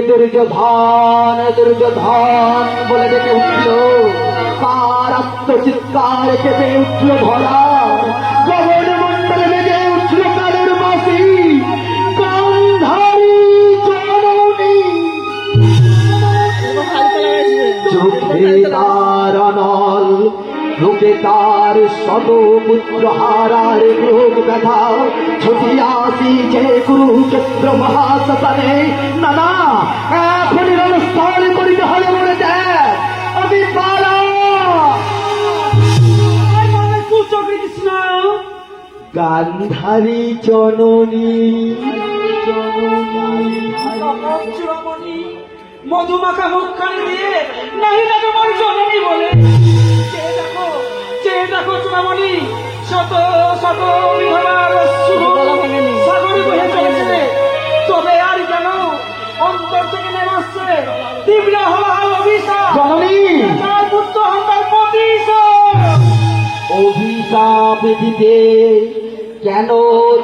দুর্যোধন দুর্যোধন বলে ডেকে উঠল। কার আত্মচিৎকার কেঁপে উঠল ধরা, গগন মন্ডলে বেজে উঠল কালের বাসি। গান্ধারী জননী চোখে তার অনল, লোকে তার শত পুত্র হারার রোগ ব্যথা। ছুটিয়াছি যে কুরুক্ষেত্র মহাশ্মশানে, না না এখনই রণস্থল করিতে হলে মরে যায়। আমি পালা কৃষ্ণ গান্ধারী জননী চূড়ামণি মধুমাখা মুখখানি দিয়ে নাহি না তোমার জননী বলে। চেয়ে দেখো চূড়ামণি, শত শত বিধবার অশ্রু সাগরে বহে চলেছে, তবে আর কেন অন্তর থেকে নেমে আসছে তীব্র হওয়ার অভিশাপ। জননী তার পুত্র হন্তার প্রতিশোধ। অভিশাপ দিতে কেন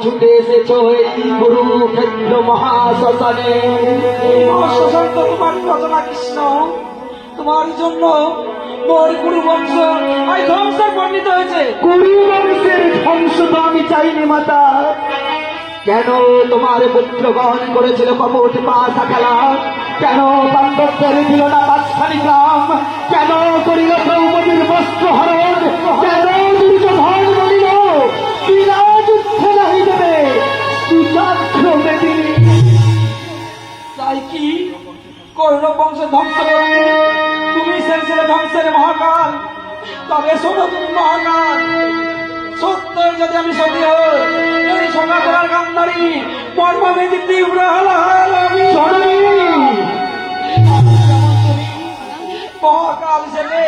ছুটে এসেছ এই কুরুক্ষেত্র মহাশ্মশানে? শ্মশান তো তোমার রচনা কৃষ্ণ, তোমার জন্য মোর কুরুবংশ আজ ধ্বংসে পরিণত হয়েছে। কুরুবংশের ধ্বংস তো আমি চাইনি মাতা। কেন তোমার পুত্রগণ করেছিল কপট পাশা খেলা? কেন পাণ্ডবদের দিল না পাঁচখানি গ্রাম? কেন করিল দ্রৌপদীর বস্ত্র হরণ? কেন দুর্যোধন বলিল বিনা যুদ্ধে নাহি দেবে সুচাগ্র মেদিনী? তাই কি কৌরব বংশ ধ্বংস করতে তুমি শেষে ধ্বংসের মহাকাল? তবে শোনো তুমি মহাকাল, সত্যই যদি আমি সতী হই, এই সনাতনার গান্ধারী মর্মভেদী তীব্র হলাহল আমি মহাকাল হিসেবে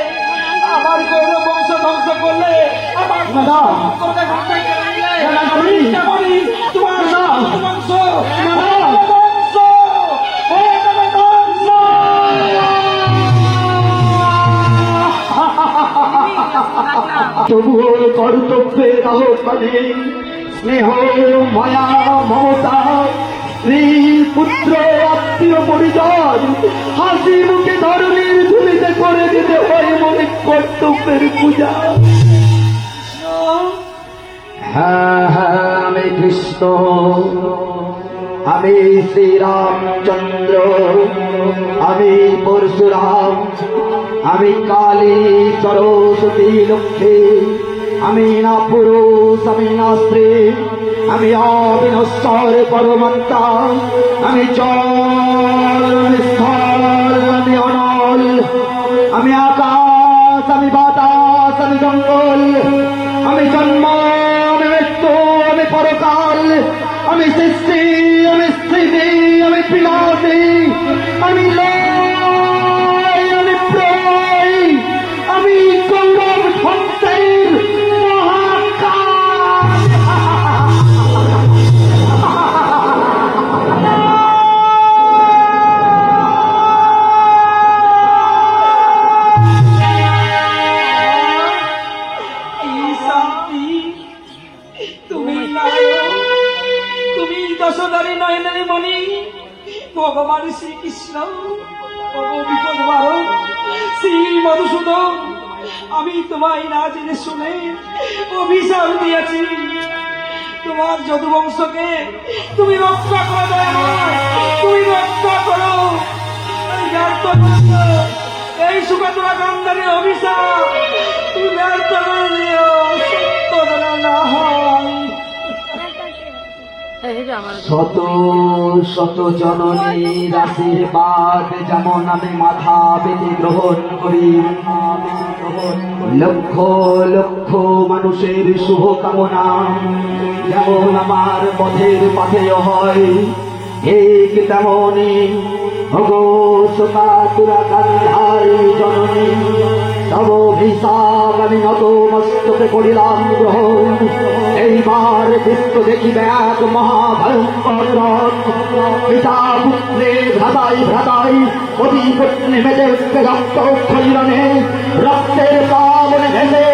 আমার গৌরব বংশ ধ্বংস করলে আমার তোমার বংশ তবুও কর্তব্যের আহ্বানে স্নেহ মায়া মমতা স্ত্রী পুত্র আত্মীয় পরিজন হাসি মুখে ধরনের ধুলিতে করে দিতে হয় মনে কর্তব্যের পূজা। হ্যাঁ হ্যাঁ আমি কৃষ্ণ, আমি শ্রীরামচন্দ্র, আমি পরশুরাম, আমি কালী সরস্বতী লক্ষ্মী, আমি না পুরুষ, আমি না স্ত্রী, আমি অবিনশ্বর পরমাত্মা, আমি চর, আমি স্থল, আমি অনল, আমি আকাশ, আমি বাতাস, আমি জঙ্গল, আমি জন্ম, আমি মৃত্যু, আমি পরকাল, আমি সৃষ্টি, আমি স্থিতি, আমি বিনাশী, আমি লয়, আমি প্রলয়, আমি গৌরব ধ্বংসের মহাকাল। কি শান্তি! তুমি নারায়ণ, তুমি দশধারী নয়নারী মণি, ভগবান শ্রীকৃষ্ণ, বিপদ বারণ শ্রী মধুসূদন, আমি তোমায় না জেনে শুনে অভিশাপ দিয়েছি। তোমার যদুবংশকে তুমি রক্ষা করো দয়াময়, তুমি রক্ষা করো। এই ব্যর্থ করছো, এই সুখাতুরা গান্ধারীর অভিশাপ তুমি ব্যর্থ করে দিও, সত্য যেন না হয়। শত শত জননীর আশীর্বাদ যেমন আমি মাথা পেতে গ্রহণ করি, লক্ষ লক্ষ মানুষের শুভকামনা যেমন আমার পথের পাথেয় হয়, ঠিক তেমনি ভগো শোকাতুরা গান্ধারী জননী, তব অভিশাপ আমি নত মস্তকে করিলাম গ্রহণ। এইবার বিশ্ব দেখিবে এক মহাভয়ঙ্কর রথ, পিতা পুত্রে ভ্রাতাই ভ্রাতাই অতি পত্নী মেজে উঠতে রক্ত ক্ষরণে, রক্তের পাবনে ভেসে